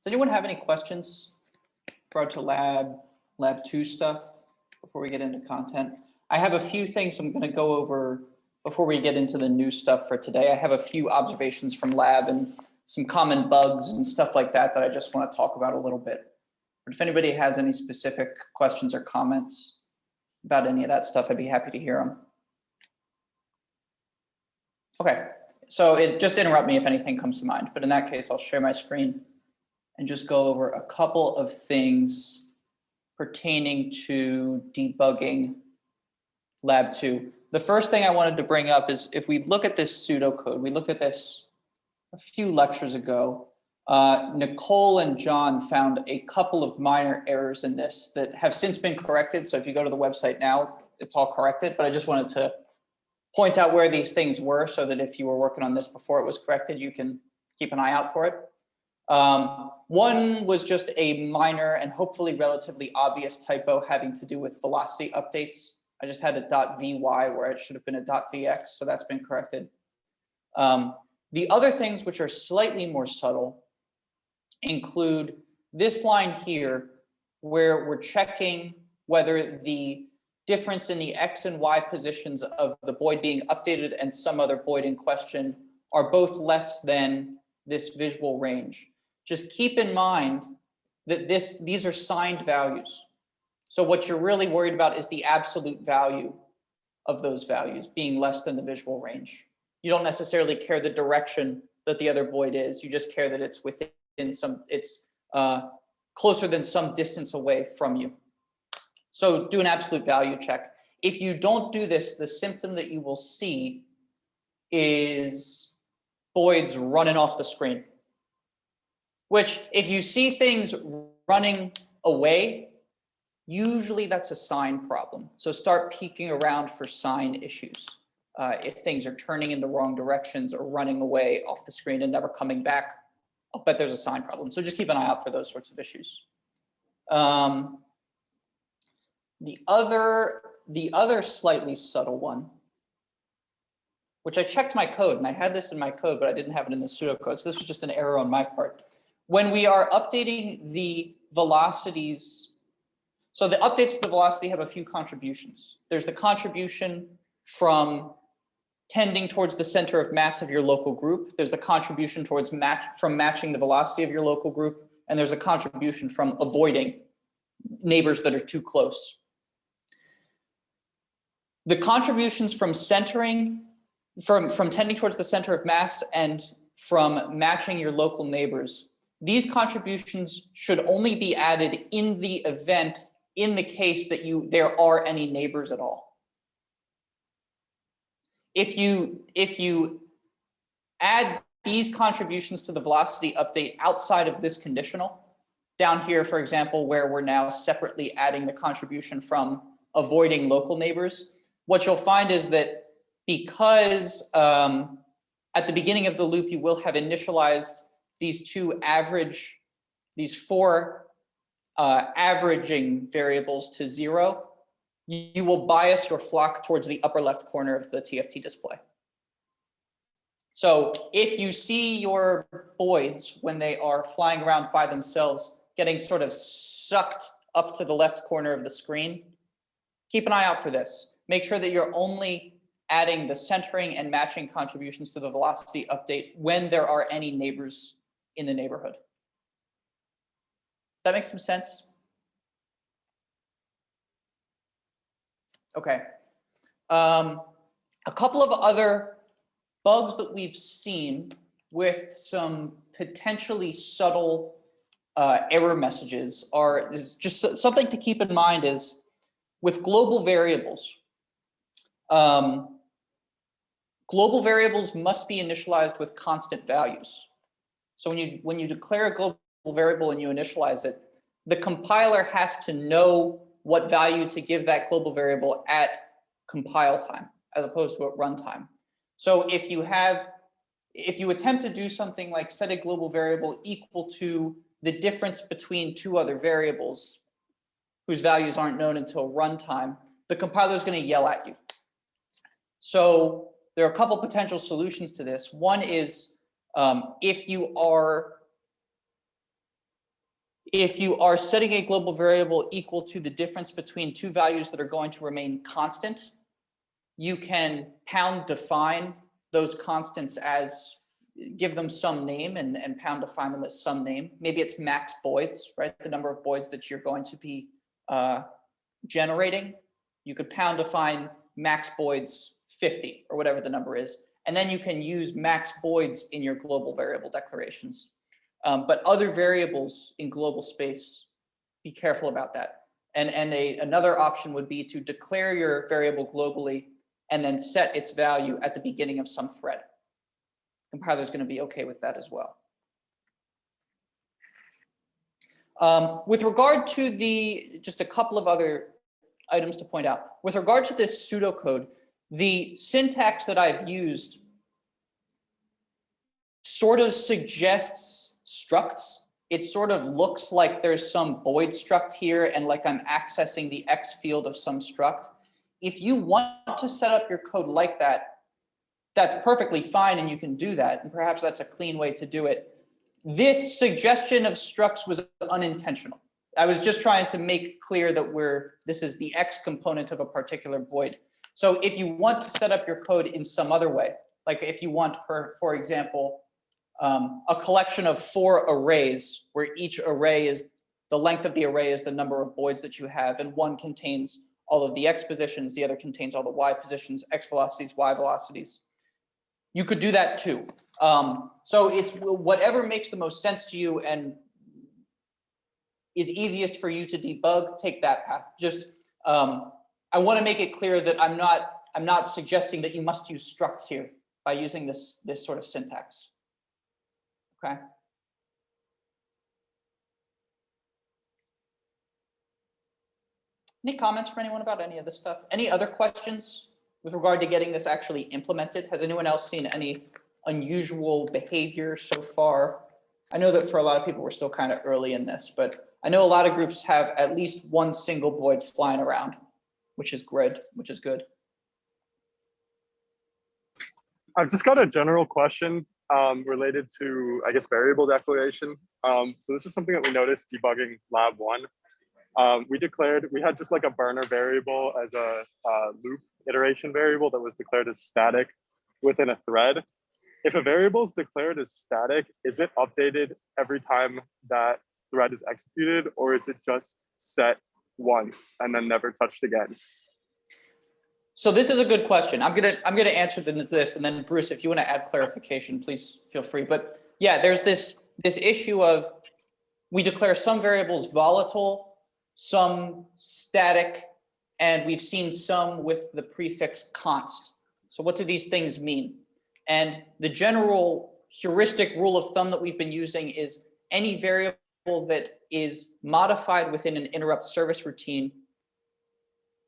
Does anyone have any questions regard to lab 2 stuff before we get into content? I have a few things I'm going to go over before we get into the new stuff for today. I have a few observations from lab and some common bugs and stuff like that that I just want to talk about a little bit. But if anybody has any specific questions or comments about any of that stuff, I'd be happy to hear them. Okay, so just interrupt me if anything comes to mind, but in that case, I'll share my screen and just go over a couple of things pertaining to debugging lab 2. The first thing I wanted to bring up is if we look at this pseudocode, we looked at this a few lectures ago. Nicole and John found a couple of minor errors in this that have since been corrected. So if you go to the website now, it's all corrected, but I just wanted to point out where these things were so that if you were working on this before it was corrected, you can keep an eye out for it. One was just a minor and hopefully relatively obvious typo having to do with velocity updates. I just had a .vy where it should have been a .vx, so that's been corrected. The other things which are slightly more subtle include this line here where we're checking whether the difference in the X and Y positions of the Boid being updated and some other Boid in question are both less than this visual range. Just keep in mind that these are signed values. So what you're really worried about is the absolute value of those values being less than the visual range. You don't necessarily care the direction that the other Boid is. You just care that it's within it's closer than some distance away from you. So do an absolute value check. If you don't do this, the symptom that you will see is Boids running off the screen, which if you see things running away, usually that's a sign problem. So start peeking around for sign issues. If things are turning in the wrong directions or running away off the screen and never coming back, I'll bet there's a sign problem. So just keep an eye out for those sorts of issues. The other slightly subtle one, which I checked my code, and I had this in my code, but I didn't have it in the pseudocode. So this was just an error on my part. When we are updating the velocities, so the updates to the velocity have a few contributions. There's the contribution from tending towards the center of mass of your local group. There's the contribution towards matching the velocity of your local group. And there's a contribution from avoiding neighbors that are too close. The contributions from centering, from tending towards the center of mass and from matching your local neighbors, these contributions should only be added in the event, in the case that there are any neighbors at all. If you add these contributions to the velocity update outside of this conditional, down here, for example, where we're now separately adding the contribution from avoiding local neighbors, what you'll find is that because at the beginning of the loop, you will have initialized these four averaging variables to 0, you will bias your flock towards the upper left corner of the TFT display. So if you see your Boids when they are flying around by themselves, getting sort of sucked up to the left corner of the screen, keep an eye out for this. Make sure that you're only adding the centering and matching contributions to the velocity update when there are any neighbors in the neighborhood. Does that make some sense? Okay. A couple of other bugs that we've seen with some potentially subtle error messages is just something to keep in mind is with global variables. Global variables must be initialized with constant values. So when you declare a global variable and you initialize it, the compiler has to know what value to give that global variable at compile time, as opposed to at runtime. So if you attempt to do something like set a global variable equal to the difference between two other variables whose values aren't known until runtime, the compiler is going to yell at you. So there are a couple potential solutions to this. One is if you are If you are setting a global variable equal to the difference between two values that are going to remain constant, you can pound define those constants as, give them some name and pound define them as some name. Maybe it's max Boids, right? The number of Boids that you're going to be generating. You could pound define max Boids 50 or whatever the number is. And then you can use max Boids in your global variable declarations. But other variables in global space, be careful about that. And another option would be to declare your variable globally and then set its value at the beginning of some thread. Compiler's going to be okay with that as well. With regard to just a couple of other items to point out. With regard to this pseudocode, the syntax that I've used sort of suggests structs. It sort of looks like there's some Boid struct here and like I'm accessing the X field of some struct. If you want to set up your code like that, that's perfectly fine and you can do that. And perhaps that's a clean way to do it. This suggestion of structs was unintentional. I was just trying to make clear that this is the X component of a particular Boid. So if you want to set up your code in some other way, like if you want, for example, a collection of 4 arrays where each array is, the length of the array is the number of Boids that you have, and one contains all of the X positions, the other contains all the Y positions, X velocities, Y velocities. You could do that too. So it's whatever makes the most sense to you and is easiest for you to debug, take that path. Just, I want to make it clear that I'm not suggesting that you must use structs here by using this sort of syntax. Okay. Any comments from anyone about any of this stuff? Any other questions with regard to getting this actually implemented? Has anyone else seen any unusual behavior so far? I know that for a lot of people, we're still kind of early in this, but I know a lot of groups have at least one single Boid flying around, which is good. I've just got a general question related to, I guess, variable declaration. So this is something that we noticed debugging lab 1. We had just like a burner variable as a loop iteration variable that was declared as static within a thread. If a variable is declared as static, is it updated every time that thread is executed, or is it just set once and then never touched again? So this is a good question. I'm gonna answer this, and then Bruce, if you want to add clarification, please feel free. But yeah, there's this issue of we declare some variables volatile, some static, and we've seen some with the prefix const. So what do these things mean? And the general heuristic rule of thumb that we've been using is any variable that is modified within an interrupt service routine,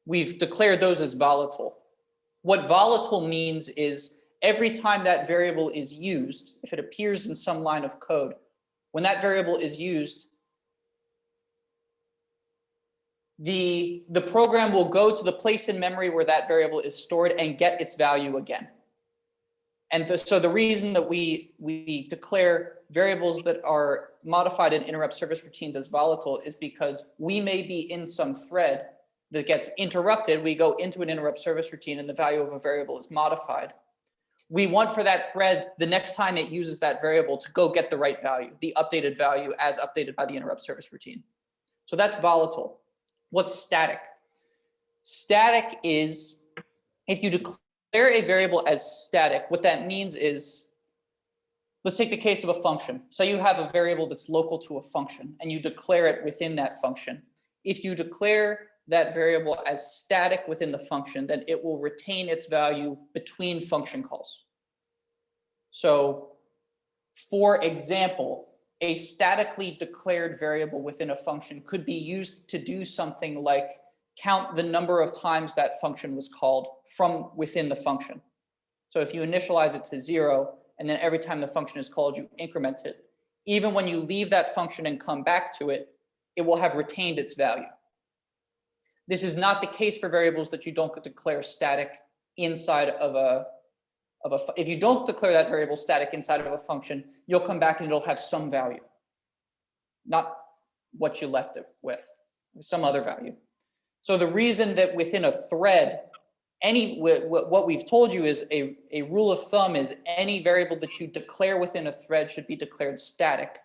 we've declared those as volatile. What volatile means is every time that variable is used, if it appears in some line of code, when that variable is used, the program will go to the place in memory where that variable is stored and get its value again. And so the reason that we declare variables that are modified in interrupt service routines as volatile is because we may be in some thread that gets interrupted. We go into an interrupt service routine and the value of a variable is modified. We want for that thread, the next time it uses that variable, to go get the right value, the updated value as updated by the interrupt service routine. So that's volatile. What's static? Static is if you declare a variable as static, what that means is, let's take the case of a function. Say you have a variable that's local to a function and you declare it within that function. If you declare that variable as static within the function, then it will retain its value between function calls. So for example, a statically declared variable within a function could be used to do something like count the number of times that function was called from within the function. So if you initialize it to 0, and then every time the function is called, you increment it. Even when you leave that function and come back to it, it will have retained its value. This is not the case for variables that you don't declare static inside of if you don't declare that variable static inside of a function, you'll come back and it'll have some value. Not what you left it with, some other value. So the reason that within a thread, what we've told you is a rule of thumb is any variable that you declare within a thread should be declared static.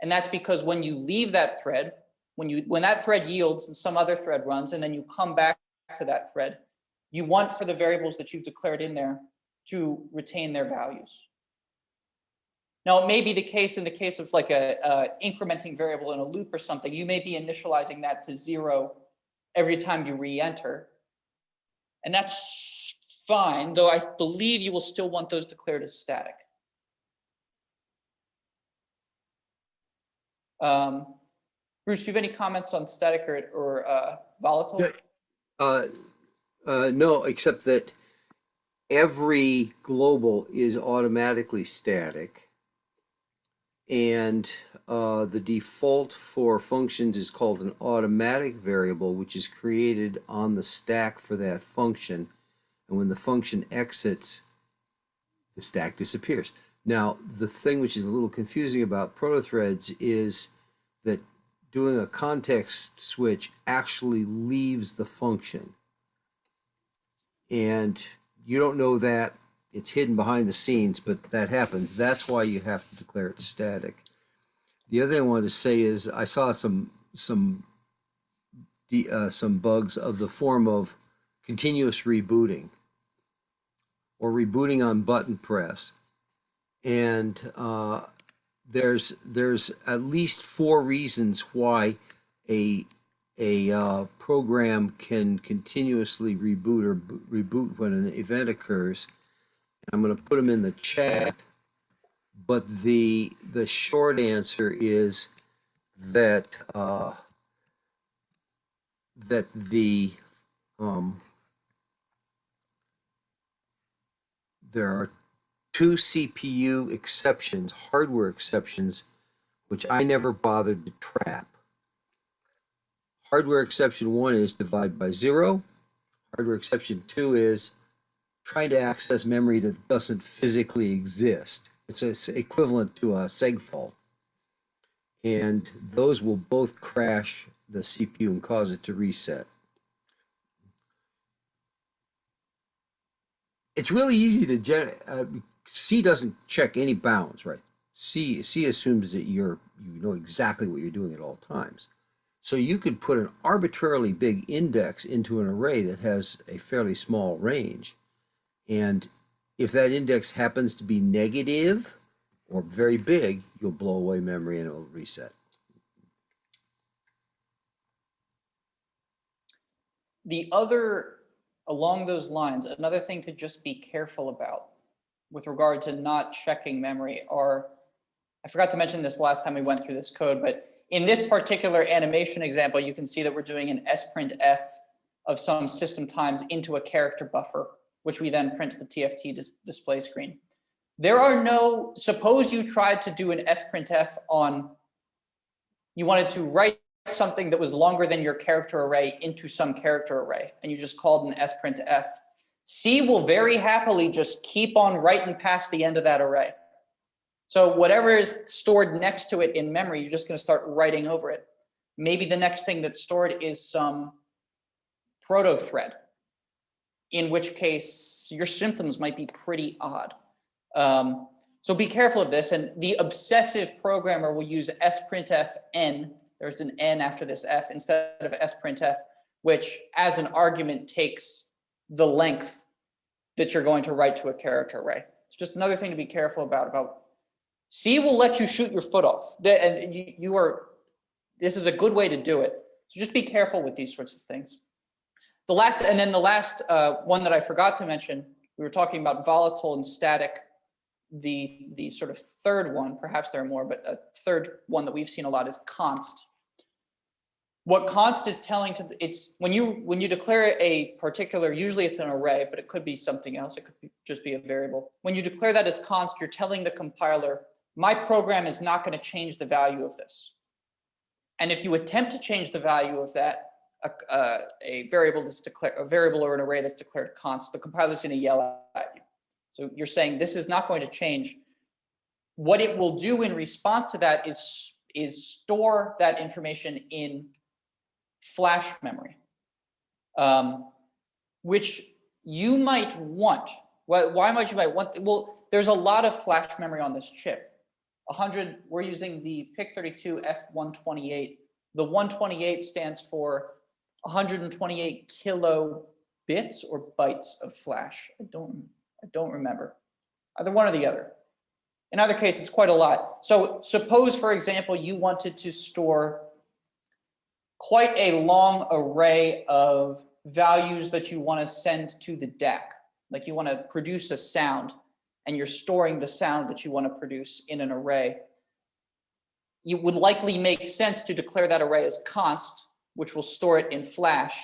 And that's because when you leave that thread, when that thread yields and some other thread runs, and then you come back to that thread, you want for the variables that you've declared in there to retain their values. Now, it may be the case in the case of like a incrementing variable in a loop or something, you may be initializing that to 0 every time you re-enter. And that's fine, though I believe you will still want those declared as static. Bruce, do you have any comments on static or volatile? No, except that every global is automatically static. And the default for functions is called an automatic variable, which is created on the stack for that function. And when the function exits, the stack disappears. Now, the thing which is a little confusing about protothreads is that doing a context switch actually leaves the function. And you don't know that. It's hidden behind the scenes, but that happens. That's why you have to declare it static. The other thing I wanted to say is I saw some bugs of the form of continuous rebooting or rebooting on button press, and there's at least 4 reasons why a program can continuously reboot or reboot when an event occurs. I'm going to put them in the chat, but the short answer is that there are 2 CPU exceptions, hardware exceptions, which I never bothered to trap. Hardware exception 1 is divide by 0. Hardware exception 2 is trying to access memory that doesn't physically exist. It's equivalent to a seg fault. And those will both crash the CPU and cause it to reset. It's really easy to C doesn't check any bounds, right? C assumes that you know exactly what you're doing at all times. So you could put an arbitrarily big index into an array that has a fairly small range. And if that index happens to be negative or very big, you'll blow away memory and it will reset. The other, along those lines, another thing to just be careful about with regard to not checking memory are, I forgot to mention this last time we went through this code, but in this particular animation example, you can see that we're doing an sprintf of some system times into a character buffer, which we then print to the TFT display screen. There are no, suppose you tried to do an sprintf on, you wanted to write something that was longer than your character array into some character array, and you just called an sprintf. C will very happily just keep on writing past the end of that array. So whatever is stored next to it in memory, you're just going to start writing over it. Maybe the next thing that's stored is some proto thread, in which case your symptoms might be pretty odd. So be careful of this. And the obsessive programmer will use sprintf n. There's an n after this f instead of sprintf, which as an argument takes the length that you're going to write to a character array. It's just another thing to be careful about. C will let you shoot your foot off. And this is a good way to do it. So just be careful with these sorts of things. The last one that I forgot to mention, we were talking about volatile and static. The sort of third one, perhaps there are more, but a third one that we've seen a lot is const. What const is telling to it's when you declare a particular, usually it's an array, but it could be something else. It could just be a variable. When you declare that as const, you're telling the compiler, my program is not going to change the value of this. And if you attempt to change the value of that, a variable that's declared, a variable or an array that's declared const, the compiler is going to yell at you. So you're saying this is not going to change. What it will do in response to that is is store that information in flash memory, which you might want. Why might you want? Well, there's a lot of flash memory on this chip. 100, we're using the PIC32F128. The 128 stands for 128 kilobits or bytes of flash. I don't remember. Either one or the other. In either case, it's quite a lot. So suppose, for example, you wanted to store quite a long array of values that you want to send to the DAC. Like you want to produce a sound, and you're storing the sound that you want to produce in an array. It would likely make sense to declare that array as const, which will store it in flash.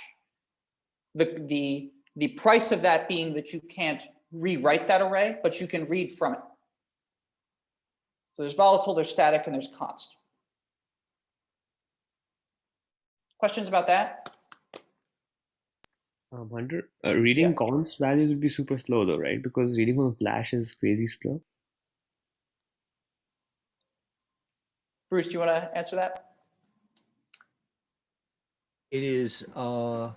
The price of that being that you can't rewrite that array, but you can read from it. So there's volatile, there's static, and there's const. Questions about that? Hunter, reading Yeah. const values would be super slow though, right? Because reading from flash is crazy slow. Bruce, do you want to answer that? It is a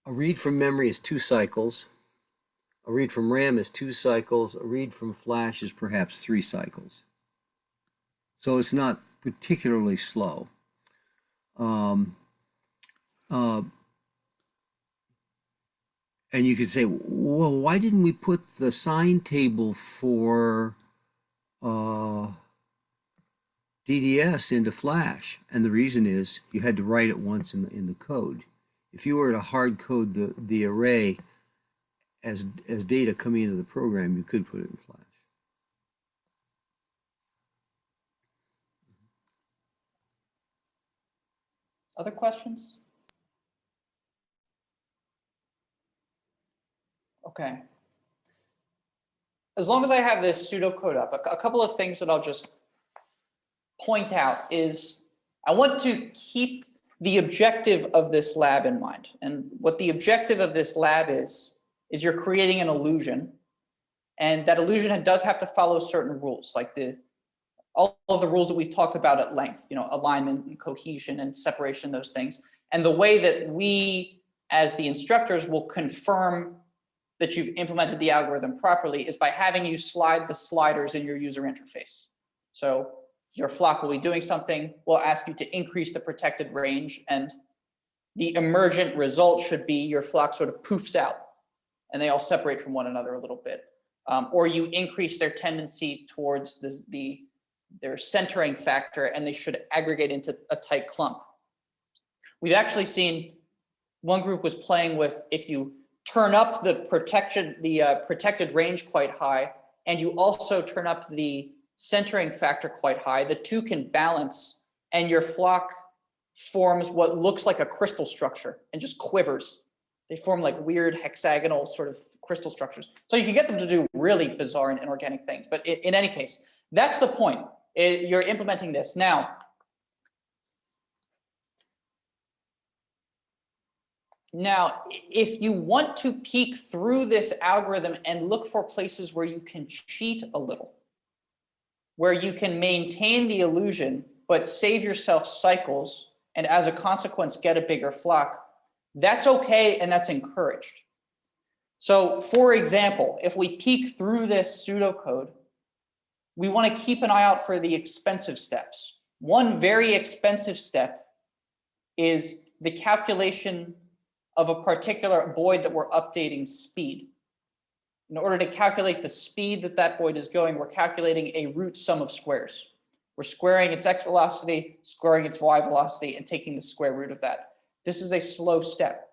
read from memory is 2 cycles. A read from RAM is 2 cycles. A read from flash is perhaps 3 cycles. So it's not particularly slow. And you could say, well, why didn't we put the sign table for DDS into flash? And the reason is you had to write it once in the code. If you were to hard code the array as data coming into the program, you could put it in flash. Other questions? Okay. As long as I have this pseudocode up, a couple of things that I'll just point out is I want to keep the objective of this lab in mind. And what the objective of this lab is you're creating an illusion. And that illusion does have to follow certain rules, like all of the rules that we've talked about at length, alignment and cohesion and separation, those things. And the way that we, as the instructors, will confirm that you've implemented the algorithm properly is by having you slide the sliders in your user interface. So your flock will be doing something, we'll ask you to increase the protected range, and the emergent result should be your flock sort of poofs out and they all separate from one another a little bit. Or you increase their tendency towards their centering factor and they should aggregate into a tight clump. We've actually seen one group was playing with, if you turn up the protected range quite high, and you also turn up the centering factor quite high, the two can balance, and your flock forms what looks like a crystal structure and just quivers. They form like weird hexagonal sort of crystal structures. So you can get them to do really bizarre and inorganic things. But in any case, that's the point. You're implementing this. Now, if you want to peek through this algorithm and look for places where you can cheat a little, where you can maintain the illusion, but save yourself cycles, and as a consequence, get a bigger flock, that's okay and that's encouraged. So for example, if we peek through this pseudocode, we want to keep an eye out for the expensive steps. One very expensive step is the calculation of a particular Boid that we're updating speed. In order to calculate the speed that Boid is going, we're calculating a root sum of squares. We're squaring its x velocity, squaring its y velocity, and taking the square root of that. This is a slow step.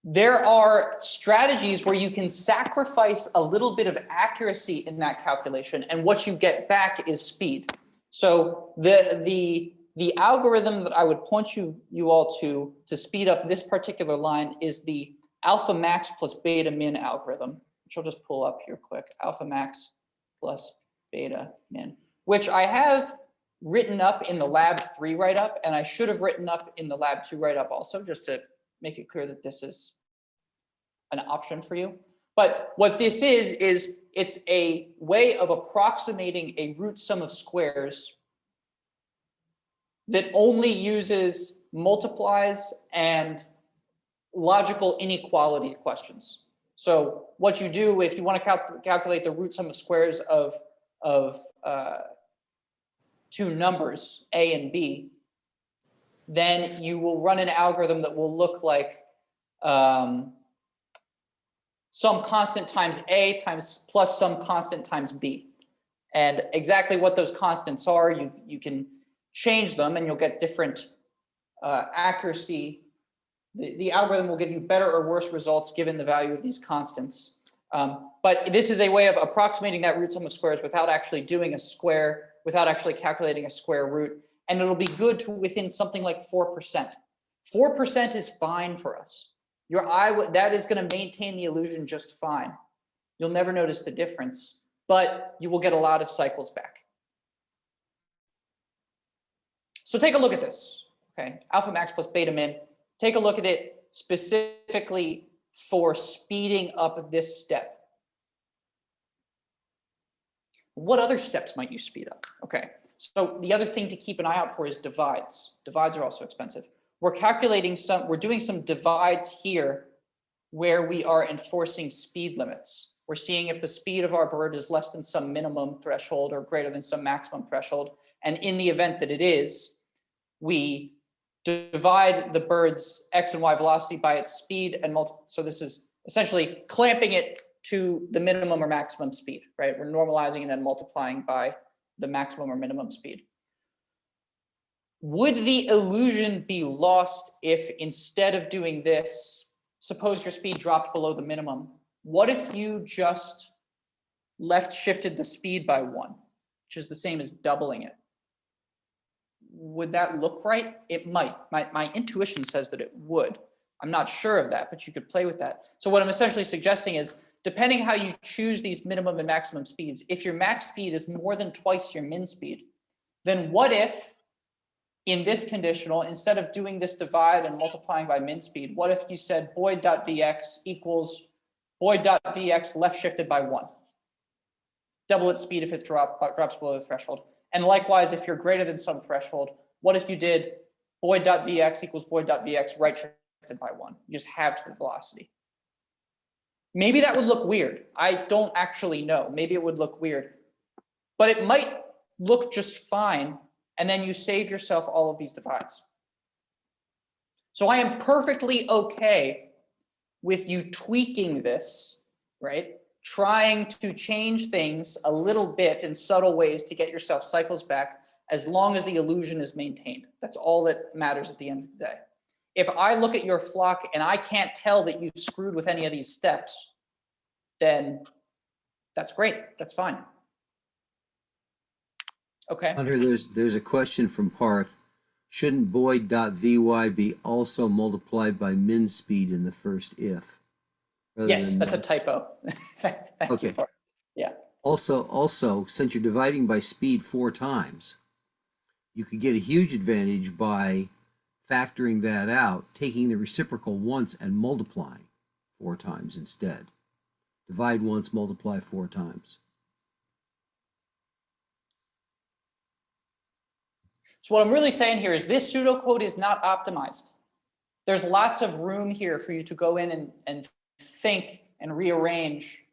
There are strategies where you can sacrifice a little bit of accuracy in that calculation, and what you get back is speed. So the algorithm that I would point you all to speed up this particular line is the alpha max plus beta min algorithm, which I'll just pull up here quick. Alpha max plus beta min, which I have written up in the lab 3 write-up, and I should have written up in the lab 2 write-up also, just to make it clear that this is an option for you. But what this is it's a way of approximating a root sum of squares that only uses multiplies and logical inequality questions. So what you do if you want to calculate the root sum of squares of two numbers, A and B, then you will run an algorithm that will look like some constant times A times plus some constant times B. And exactly what those constants are, you can change them and you'll get different accuracy. The algorithm will give you better or worse results given the value of these constants. But this is a way of approximating that root sum of squares without actually doing a square, without actually calculating a square root. And it'll be good to within something like 4%. 4% is fine for us. That is going to maintain the illusion just fine. You'll never notice the difference, but you will get a lot of cycles back. So take a look at this. Okay, alpha max plus beta min. Take a look at it specifically for speeding up this step. What other steps might you speed up? Okay, so the other thing to keep an eye out for is divides. Divides are also expensive. We're doing some divides here where we are enforcing speed limits. We're seeing if the speed of our bird is less than some minimum threshold or greater than some maximum threshold. And in the event that it is, we divide the bird's x and y velocity by its speed and multiply. So this is essentially clamping it to the minimum or maximum speed, right? We're normalizing and then multiplying by the maximum or minimum speed. Would the illusion be lost if instead of doing this, suppose your speed dropped below the minimum? What if you just left shifted the speed by 1, which is the same as doubling it? Would that look right? It might. My intuition says that it would. I'm not sure of that, but you could play with that. So what I'm essentially suggesting is, depending how you choose these minimum and maximum speeds, if your max speed is more than twice your min speed, then what if in this conditional, instead of doing this divide and multiplying by min speed, what if you said Boid.vx equals Boid.vx left shifted by 1? Double its speed if it drops below the threshold. And likewise, if you're greater than some threshold, what if you did Boid.vx equals Boid.vx right shifted by 1? You just halved the velocity. Maybe that would look weird. I don't actually know. Maybe it would look weird. But it might look just fine, and then you save yourself all of these divides. So I am perfectly okay with you tweaking this, right? Trying to change things a little bit in subtle ways to get yourself cycles back, as long as the illusion is maintained. That's all that matters at the end of the day. If I look at your flock and I can't tell that you've screwed with any of these steps, then that's great. That's fine. Okay. Hunter, there's a question from Parth. Shouldn't Boid.vy be also multiplied by min speed in the first if? Yes, that's a typo. Thank you for it. Yeah. Also, since you're dividing by speed 4 times, you could get a huge advantage by factoring that out, taking the reciprocal once and multiplying 4 times instead. Divide once, multiply 4 times. So what I'm really saying here is this pseudocode is not optimized. There's lots of room here for you to go in and think and rearrange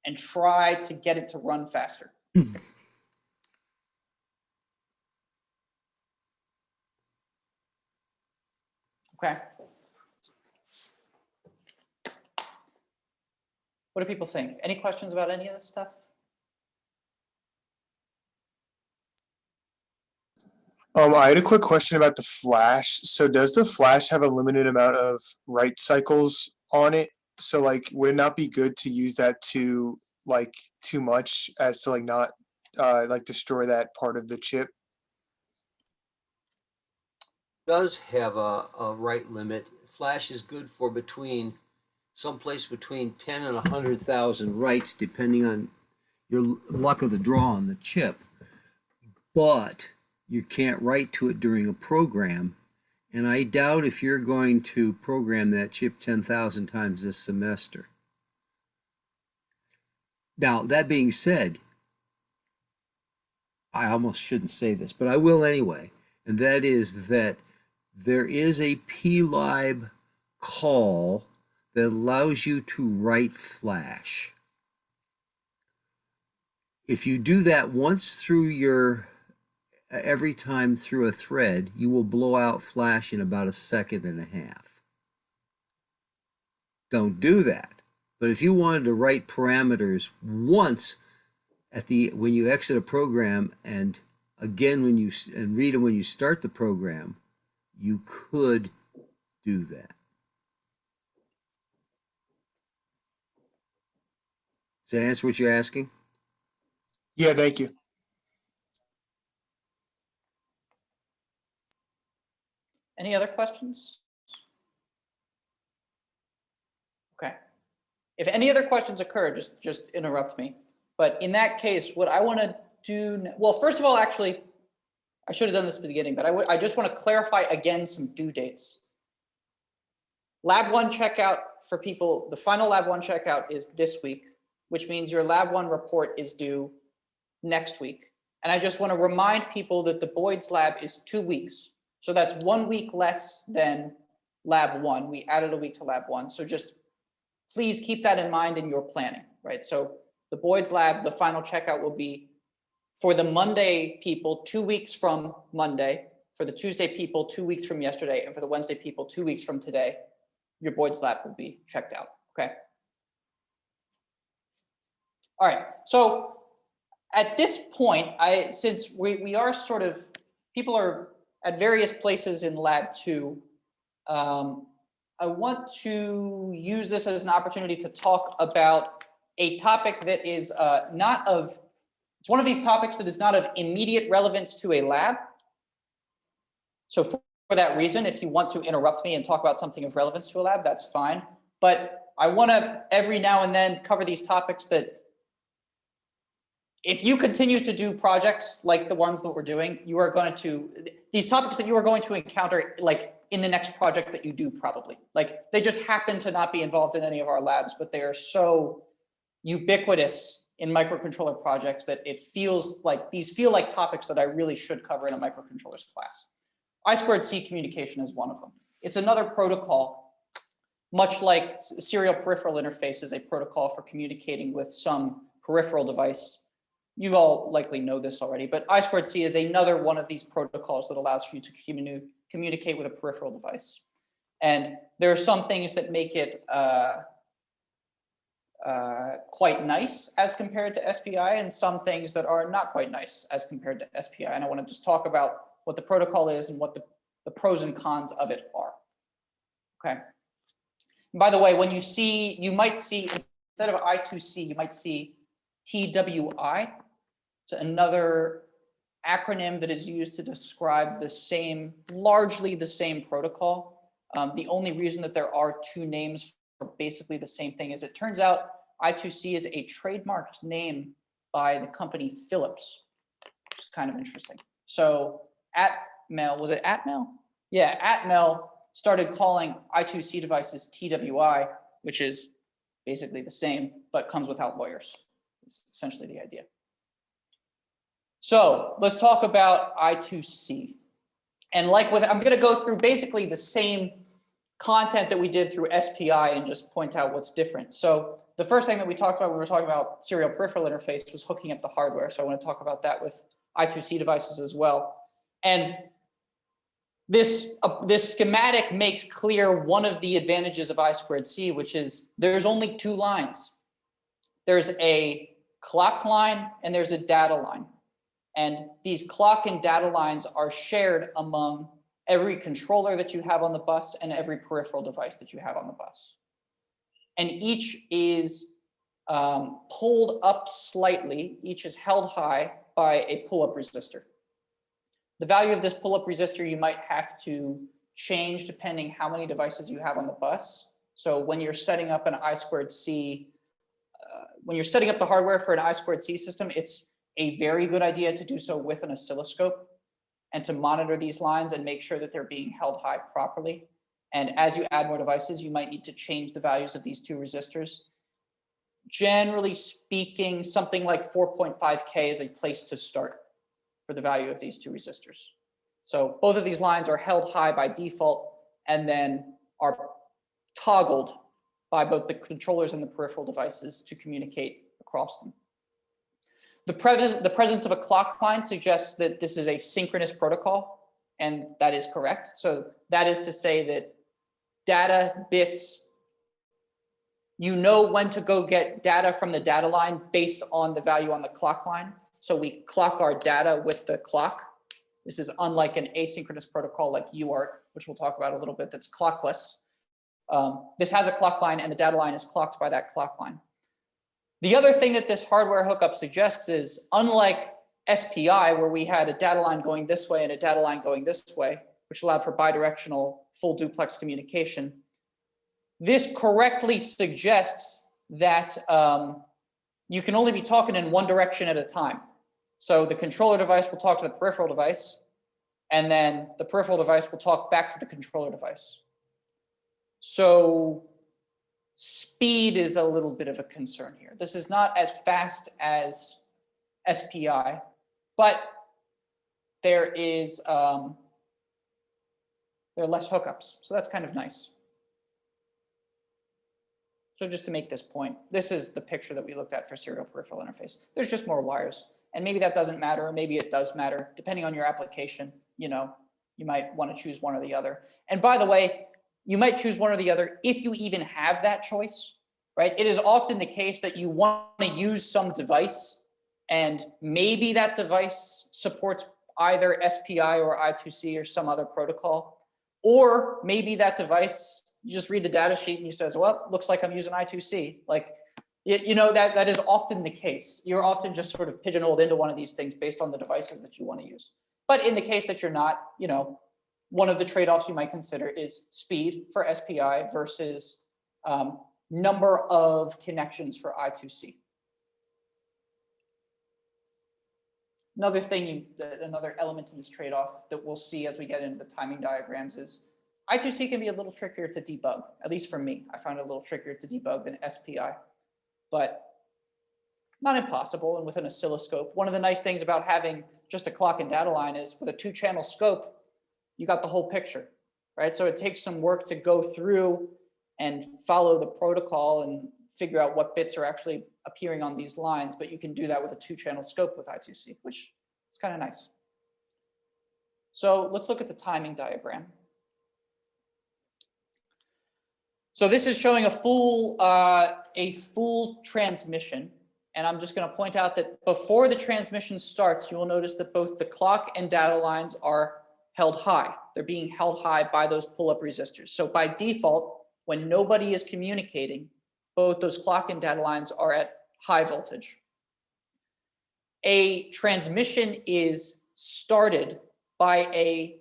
and try to get it to run faster. Okay. What do people think? Any questions about any of this stuff? I had a quick question about the flash. So does the flash have a limited amount of write cycles on it? So like, would it not be good to use that to like too much as to like not like destroy that part of the chip? Does have a write limit. Flash is good for someplace between 10 and 100,000 writes, depending on your luck of the draw on the chip. But you can't write to it during a program, and I doubt if you're going to program that chip 10,000 times this semester. Now, that being said, I almost shouldn't say this, but I will anyway, and that is that there is a plib call that allows you to write Flash. If you do that once through your, every time through a thread, you will blow out Flash in about 1.5 seconds. Don't do that. But if you wanted to write parameters once at the, when you exit a program, and again when you, and read them when you start the program, you could do that. Does that answer what you're asking? Yeah, thank you. Any other questions? Okay. If any other questions occur, just interrupt me. But in that case, what I want to do, well, first of all, actually, I should have done this at the beginning, but I just want to clarify again some due dates. Lab 1 checkout for people, the final Lab 1 checkout is this week, which means your Lab 1 report is due next week. And I just want to remind people that the Boids lab is 2 weeks. So that's 1 week less than Lab 1. We added a week to Lab 1. So just please keep that in mind in your planning, right? So the Boids lab, the final checkout will be for the Monday people 2 weeks from Monday, for the Tuesday people 2 weeks from yesterday, and for the Wednesday people 2 weeks from today, your Boids lab will be checked out, okay? All right, so at this point, since we are sort of, people are at various places in Lab 2, I want to use this as an opportunity to talk about a topic that is not of, it's one of these topics that is not of immediate relevance to a lab. So for that reason, if you want to interrupt me and talk about something of relevance to a lab, that's fine. But I want to every now and then cover these topics that if you continue to do projects like the ones that we're doing, you are going to, these topics that you are going to encounter like in the next project that you do probably. Like they just happen to not be involved in any of our labs, but they are so ubiquitous in microcontroller projects that it feels like, these feel like topics that I really should cover in a microcontrollers class. I2C communication is one of them. It's another protocol, much like serial peripheral interface is a protocol for communicating with some peripheral device. You all likely know this already, but I2C is another one of these protocols that allows for you to communicate with a peripheral device. And there are some things that make it quite nice as compared to SPI, and some things that are not quite nice as compared to SPI. And I want to just talk about what the protocol is and what the pros and cons of it are. Okay. And by the way, when you see, you might see, instead of I2C, you might see TWI. It's another acronym that is used to describe the same, largely the same protocol. The only reason that there are two names for basically the same thing is it turns out I2C is a trademarked name by the company Philips, which is kind of interesting. So Atmel, was it Atmel? Yeah, Atmel started calling I2C devices TWI, which is basically the same, but comes without lawyers. It's essentially the idea. So let's talk about I2C. And like with, I'm going to go through basically the same content that we did through SPI and just point out what's different. So the first thing that we talked about when we were talking about serial peripheral interface was hooking up the hardware. So I want to talk about that with I2C devices as well. And this schematic makes clear one of the advantages of I2C, which is there's only two lines. There's a clock line and there's a data line. And these clock and data lines are shared among every controller that you have on the bus and every peripheral device that you have on the bus. And each is pulled up slightly. Each is held high by a pull-up resistor. The value of this pull-up resistor you might have to change depending how many devices you have on the bus. So when you're setting up an I2C, when you're setting up the hardware for an I2C system, it's a very good idea to do so with an oscilloscope and to monitor these lines and make sure that they're being held high properly. And as you add more devices, you might need to change the values of these two resistors. generally speaking, something like 4.5K is a place to start for the value of these two resistors. So both of these lines are held high by default and then are toggled by both the controllers and the peripheral devices to communicate across them. The presence of a clock line suggests that this is a synchronous protocol, and that is correct. So that is to say that data bits, you know when to go get data from the data line based on the value on the clock line. So we clock our data with the clock. This is unlike an asynchronous protocol like UART, which we'll talk about a little bit, that's clockless. This has a clock line and the data line is clocked by that clock line. The other thing that this hardware hookup suggests is, unlike SPI, where we had a data line going this way and a data line going this way, which allowed for bidirectional full duplex communication, this correctly suggests that you can only be talking in one direction at a time. So the controller device will talk to the peripheral device, and then the peripheral device will talk back to the controller device. So speed is a little bit of a concern here. This is not as fast as SPI, but there are less hookups. So that's kind of nice. So just to make this point, this is the picture that we looked at for serial peripheral interface. There's just more wires, and maybe that doesn't matter, or maybe it does matter, depending on your application. You know, you might want to choose one or the other. And by the way, you might choose one or the other if you even have that choice, right? It is often the case that you want to use some device, and maybe that device supports either SPI or I2C or some other protocol, or maybe that device, you just read the data sheet and you says, well, looks like I'm using I2C. Like, you know, that is often the case. You're often just sort of pigeonholed into one of these things based on the devices that you want to use. But in the case that you're not, you know, one of the trade-offs you might consider is speed for SPI versus number of connections for I2C. Another thing, another element in this trade-off that we'll see as we get into the timing diagrams is I2C can be a little trickier to debug, at least for me. I find it a little trickier to debug than SPI, but not impossible. And with an oscilloscope, one of the nice things about having just a clock and data line is with a 2-channel scope, you got the whole picture, right? So it takes some work to go through and follow the protocol and figure out what bits are actually appearing on these lines, but you can do that with a 2-channel scope with I2C, which is kind of nice. So let's look at the timing diagram. So this is showing a full transmission, and I'm just going to point out that before the transmission starts, you will notice that both the clock and data lines are held high. They're being held high by those pull-up resistors. So by default, when nobody is communicating, both those clock and data lines are at high voltage. A transmission is started by a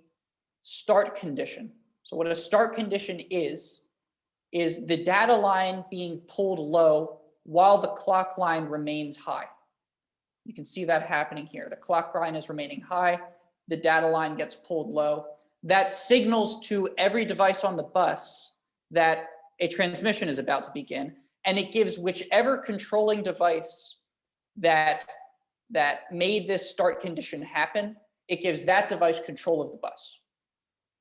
start condition. So what a start condition is the data line being pulled low while the clock line remains high. You can see that happening here. The clock line is remaining high, the data line gets pulled low. That signals to every device on the bus that a transmission is about to begin, and it gives whichever controlling device that made this start condition happen, it gives that device control of the bus.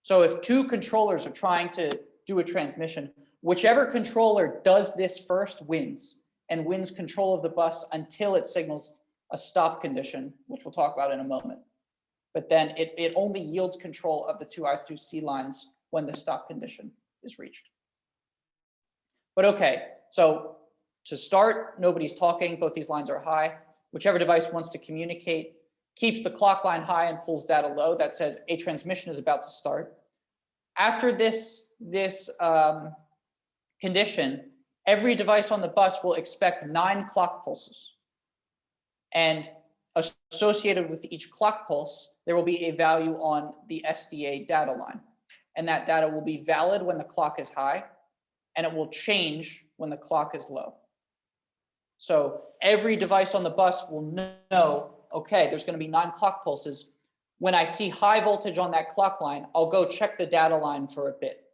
So if 2 controllers are trying to do a transmission, whichever controller does this first wins, and wins control of the bus until it signals a stop condition, which we'll talk about in a moment. But then it only yields control of the 2 I2C lines when the stop condition is reached. But okay, so to start, nobody's talking, both these lines are high. Whichever device wants to communicate keeps the clock line high and pulls data low. That says a transmission is about to start. After this condition, every device on the bus will expect 9 clock pulses. And associated with each clock pulse, there will be a value on the SDA data line. And that data will be valid when the clock is high, and it will change when the clock is low. So every device on the bus will know, okay, there's going to be 9 clock pulses. When I see high voltage on that clock line, I'll go check the data line for a bit.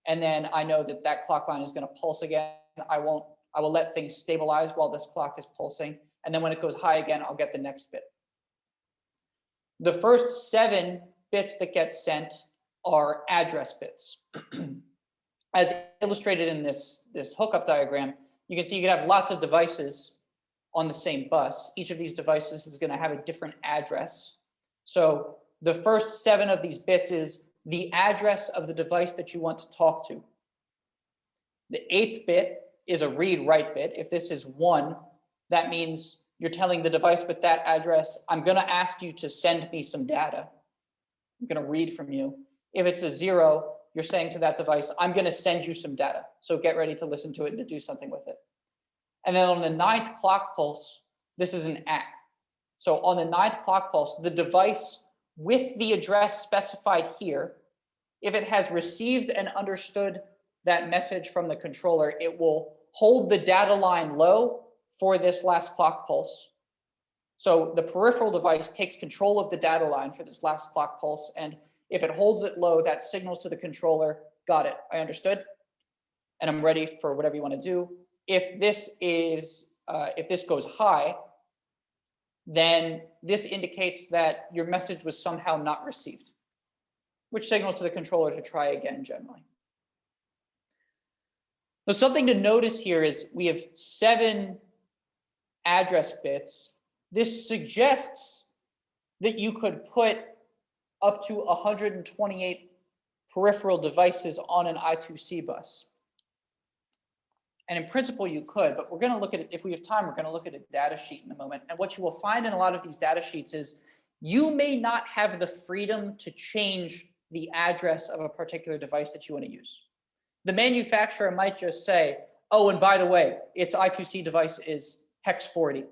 And then I know that that clock line is going to pulse again. I won't I will let things stabilize while this clock is pulsing. And then when it goes high again, I'll get the next bit. The first 7 bits that get sent are address bits. As illustrated in this hookup diagram, you can see you can have lots of devices on the same bus. Each of these devices is going to have a different address. So the first 7 of these bits is the address of the device that you want to talk to. The 8th bit is a read-write bit. If this is 1, that means you're telling the device with that address, I'm going to ask you to send me some data. I'm going to read from you. If it's a 0, you're saying to that device, I'm going to send you some data. So get ready to listen to it and to do something with it. And then on the 9th clock pulse, this is an ACK. So on the 9th clock pulse, the device with the address specified here, if it has received and understood that message from the controller, it will hold the data line low for this last clock pulse. So the peripheral device takes control of the data line for this last clock pulse. And if it holds it low, that signals to the controller, got it, I understood, and I'm ready for whatever you want to do. If this goes high, then this indicates that your message was somehow not received, which signals to the controller to try again generally. Now, something to notice here is we have 7 address bits. This suggests that you could put up to 128 peripheral devices on an I2C bus. And in principle, you could, but we're going to look at it, if we have time, we're going to look at a data sheet in a moment. And what you will find in a lot of these data sheets is you may not have the freedom to change the address of a particular device that you want to use. The manufacturer might just say, oh, and by the way, its I2C device is hex 40.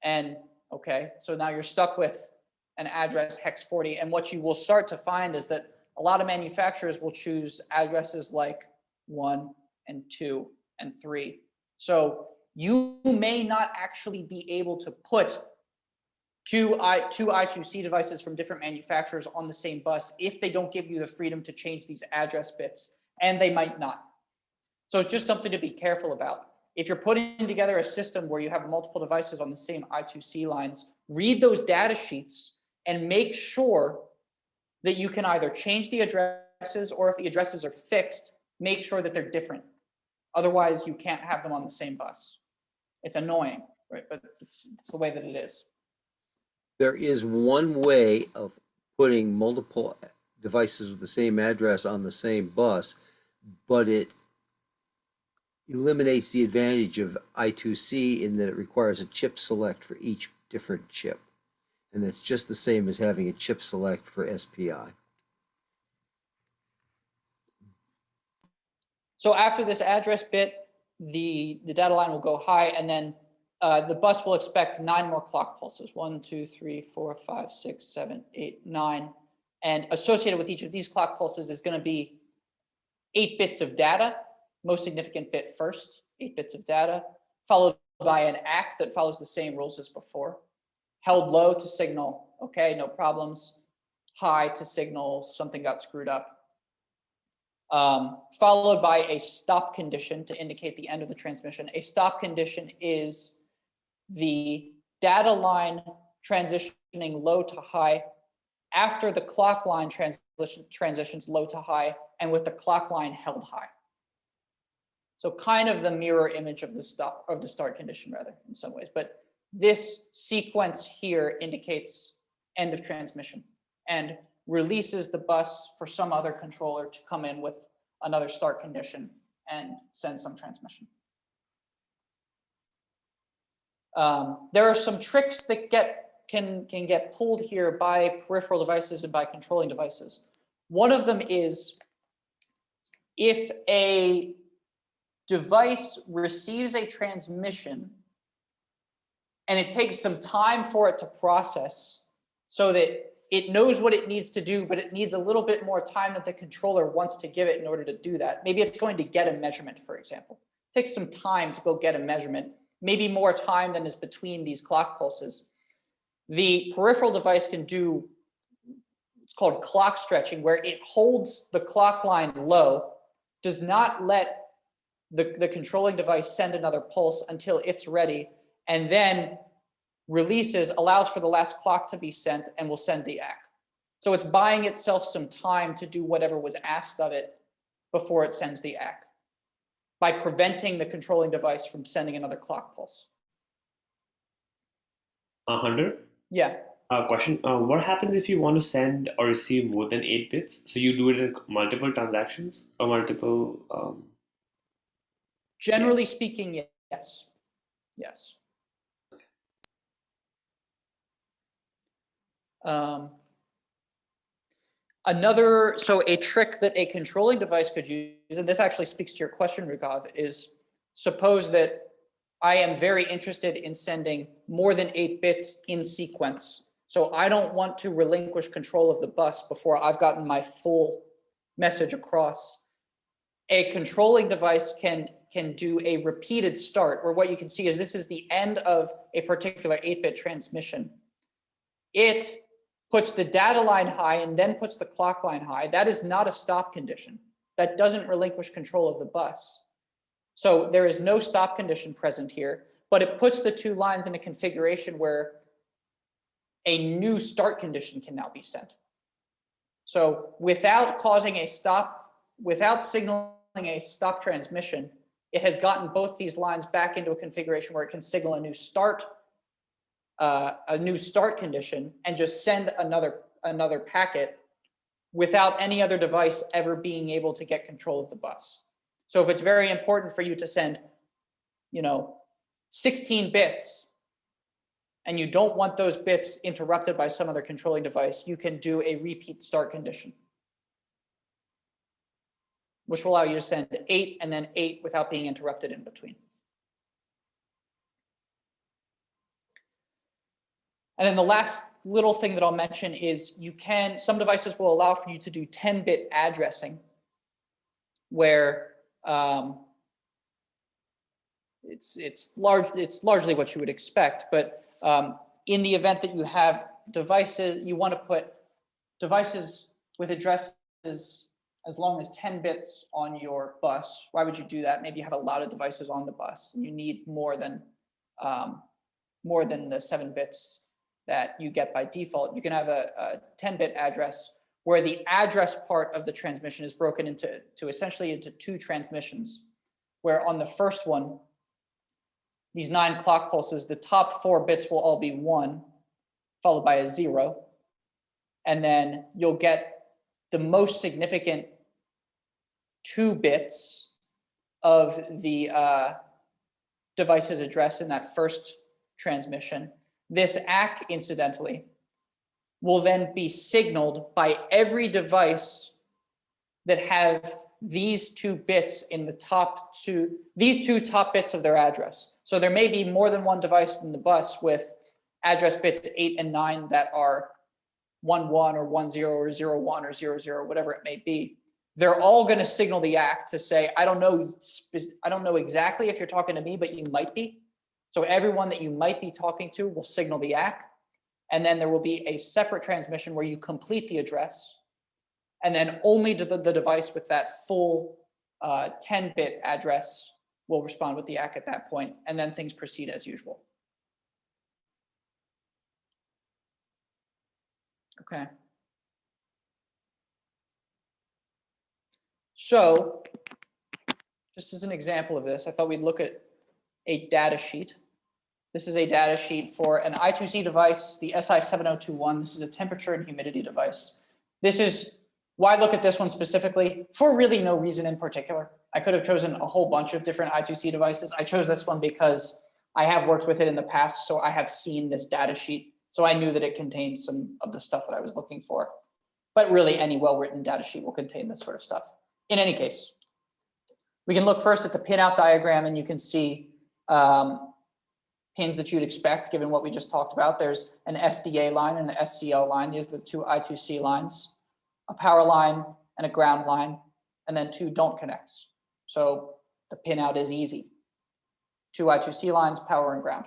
And okay, so now you're stuck with an address hex 40. And what you will start to find is that a lot of manufacturers will choose addresses like 1 and 2 and 3. So you may not actually be able to put two I2C devices from different manufacturers on the same bus if they don't give you the freedom to change these address bits, and they might not. So it's just something to be careful about. If you're putting together a system where you have multiple devices on the same I2C lines, read those data sheets and make sure that you can either change the addresses, or if the addresses are fixed, make sure that they're different. Otherwise, you can't have them on the same bus. It's annoying, right? But it's the way that it is. There is one way of putting multiple devices with the same address on the same bus, but it eliminates the advantage of I2C in that it requires a chip select for each different chip. And that's just the same as having a chip select for SPI. So after this address bit, the data line will go high, and then the bus will expect 9 more clock pulses. 1, 2, 3, 4, 5, 6, 7, 8, 9. And associated with each of these clock pulses is going to be 8 bits of data, most significant bit first, 8 bits of data, followed by an ACK that follows the same rules as before. Held low to signal, okay, no problems. High to signal something got screwed up. Followed by a stop condition to indicate the end of the transmission. A stop condition is the data line transitioning low to high after the clock line transitions low to high and with the clock line held high. So kind of the mirror image of the start condition rather in some ways, but this sequence here indicates end of transmission and releases the bus for some other controller to come in with another start condition and send some transmission. There are some tricks that can get pulled here by peripheral devices and by controlling devices. One of them is if a device receives a transmission and it takes some time for it to process so that it knows what it needs to do, but it needs a little bit more time that the controller wants to give it in order to do that. Maybe it's going to get a measurement, for example. It takes some time to go get a measurement, maybe more time than is between these clock pulses. The peripheral device can do, it's called clock stretching, where it holds the clock line low, does not let the controlling device send another pulse until it's ready, and then releases, allows for the last clock to be sent, and will send the ACK. So it's buying itself some time to do whatever was asked of it before it sends the ACK, by preventing the controlling device from sending another clock pulse. Hunter, Yeah. question. What happens if you want to send or receive more than 8 bits? So you do it in multiple transactions or multiple... Generally speaking, yes. Yes. So a trick that a controlling device could use, and this actually speaks to your question, Raghav, is suppose that I am very interested in sending more than 8 bits in sequence. So I don't want to relinquish control of the bus before I've gotten my full message across. A controlling device can do a repeated start, where what you can see is this is the end of a particular 8-bit transmission. It puts the data line high and then puts the clock line high. That is not a stop condition. That doesn't relinquish control of the bus. So there is no stop condition present here, but it puts the two lines in a configuration where a new start condition can now be sent. So without causing a stop, without signaling a stop transmission, it has gotten both these lines back into a configuration where it can signal a new start condition and just send another packet without any other device ever being able to get control of the bus. So if it's very important for you to send, 16 bits, and you don't want those bits interrupted by some other controlling device, you can do a repeat start condition, which will allow you to send 8 and then 8 without being interrupted in between. And then the last little thing that I'll mention is some devices will allow for you to do 10-bit addressing, where it's largely what you would expect, but in the event that you have devices, you want to put devices with addresses as long as 10 bits on your bus. Why would you do that? Maybe you have a lot of devices on the bus and you need more than the 7 bits that you get by default. You can have a 10-bit address where the address part of the transmission is broken into essentially into 2 transmissions, where on the first one, these 9 clock pulses, the top 4 bits will all be 1, followed by a 0. And then you'll get the most significant 2 bits of the device's address in that first transmission. This ACK, incidentally, will then be signaled by every device that have these 2 bits in the top 2, these 2 top bits of their address. So there may be more than one device in the bus with address bits 8 and 9 that are 11 or 10 or 01 or 00, whatever it may be. They're all going to signal the ACK to say, I don't know exactly if you're talking to me, but you might be. So everyone that you might be talking to will signal the ACK. And then there will be a separate transmission where you complete the address. And then only the device with that full 10-bit address will respond with the ACK at that point, and then things proceed as usual. Okay. So, just as an example of this, I thought we'd look at a data sheet. This is a data sheet for an I2C device, the SI7021. This is a temperature and humidity device. This is why look at this one specifically, for really no reason in particular. I could have chosen a whole bunch of different I2C devices. I chose this one because I have worked with it in the past, so I have seen this data sheet. So I knew that it contained some of the stuff that I was looking for. But really, any well-written data sheet will contain this sort of stuff. In any case, we can look first at the pinout diagram, and you can see pins that you'd expect, given what we just talked about. There's an SDA line and an SCL line. These are the 2 I2C lines, a power line and a ground line, and then 2 don't connects. So the pinout is easy. 2 I2C lines, power and ground.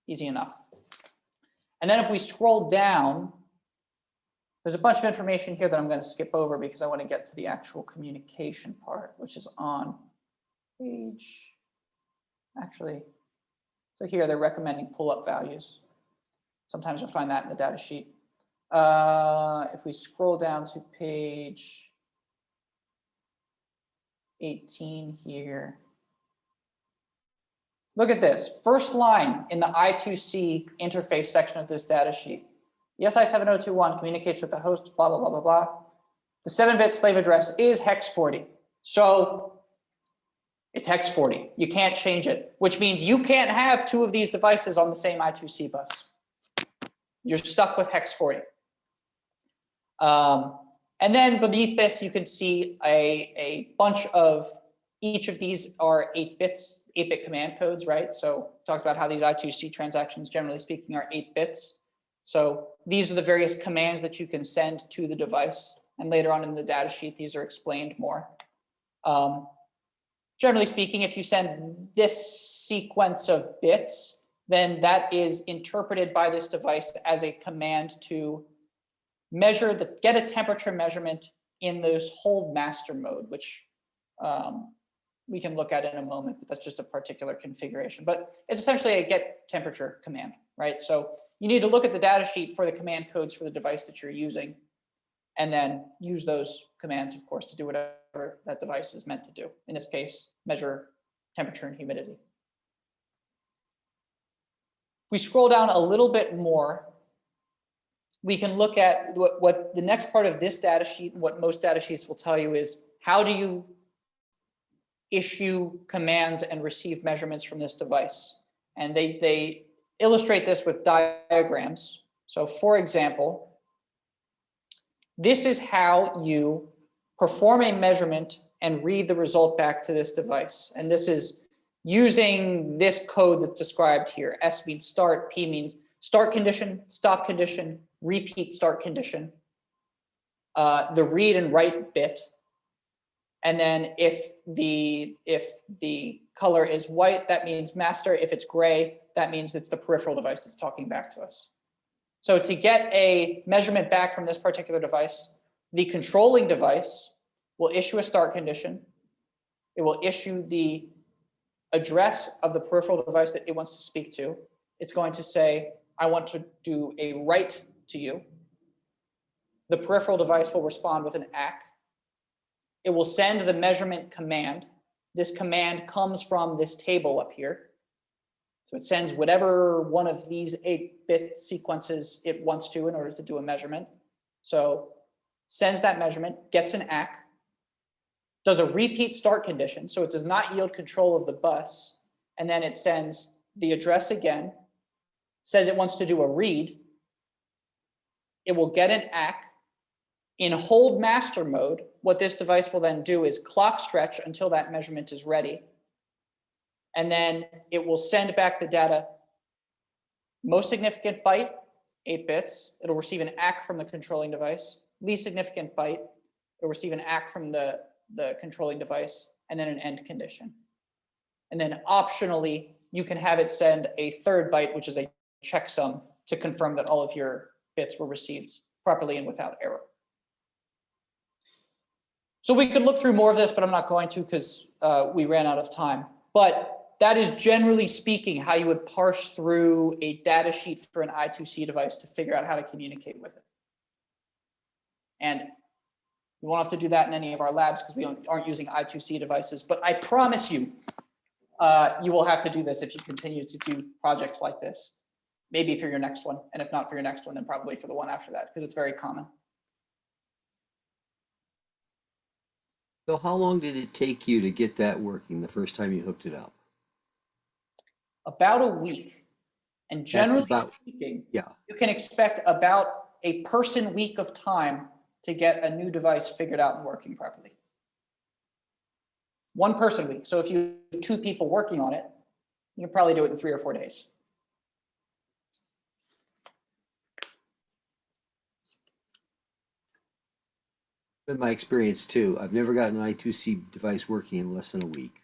Easy enough. And then if we scroll down, there's a bunch of information here that I'm going to skip over because I want to get to the actual communication part, which is on page. Actually, so here they're recommending pull-up values. Sometimes you'll find that in the data sheet. If we scroll down to page 18 here, look at this. First line in the I2C interface section of this data sheet. The SI7021 communicates with the host, blah, blah, blah, blah, blah. The 7-bit slave address is hex 40. So it's hex 40. You can't change it, which means you can't have two of these devices on the same I2C bus. You're stuck with hex 40. And then beneath this, you can see a bunch of, each of these are 8 bits, 8-bit command codes, right? So talked about how these I2C transactions, generally speaking, are 8 bits. So these are the various commands that you can send to the device. And later on in the data sheet, these are explained more. Generally speaking, if you send this sequence of bits, then that is interpreted by this device as a command to measure get a temperature measurement in this hold master mode, which we can look at in a moment, but that's just a particular configuration. But it's essentially a get temperature command, right? So you need to look at the data sheet for the command codes for the device that you're using, and then use those commands, of course, to do whatever that device is meant to do. In this case, measure temperature and humidity. If we scroll down a little bit more, we can look at what the next part of this data sheet and what most data sheets will tell you is how do you issue commands and receive measurements from this device. And they illustrate this with diagrams. So for example, this is how you perform a measurement and read the result back to this device. And this is using this code that's described here. S means start, P means start condition, stop condition, repeat start condition, the read and write bit. And then if the color is white, that means master. If it's gray, that means it's the peripheral device that's talking back to us. So to get a measurement back from this particular device, the controlling device will issue a start condition. It will issue the address of the peripheral device that it wants to speak to. It's going to say, I want to do a write to you. The peripheral device will respond with an ACK. It will send the measurement command. This command comes from this table up here. So it sends whatever one of these 8-bit sequences it wants to in order to do a measurement. So sends that measurement, gets an ACK, does a repeat start condition. So it does not yield control of the bus. And then it sends the address again, says it wants to do a read. It will get an ACK. In hold master mode, what this device will then do is clock stretch until that measurement is ready. And then it will send back the data, most significant byte, 8 bits. It'll receive an ACK from the controlling device. Least significant byte, it'll receive an ACK from the controlling device, and then an end condition. And then optionally, you can have it send a third byte, which is a checksum, to confirm that all of your bits were received properly and without error. So we could look through more of this, but I'm not going to because we ran out of time. But that is generally speaking how you would parse through a data sheet for an I2C device to figure out how to communicate with it. And we won't have to do that in any of our labs because we aren't using I2C devices. But I promise you, you will have to do this if you continue to do projects like this. Maybe for your next one. And if not for your next one, then probably for the one after that, because it's very common. So how long did it take you to get that working the first time you hooked it up? About a week. And generally about, speaking, yeah, you can expect about a person week of time to get a new device figured out and working properly. One person week. So if you have 2 people working on it, you can probably do it in 3 or 4 days. been my experience too. I've never gotten an I2C device working in less than a week.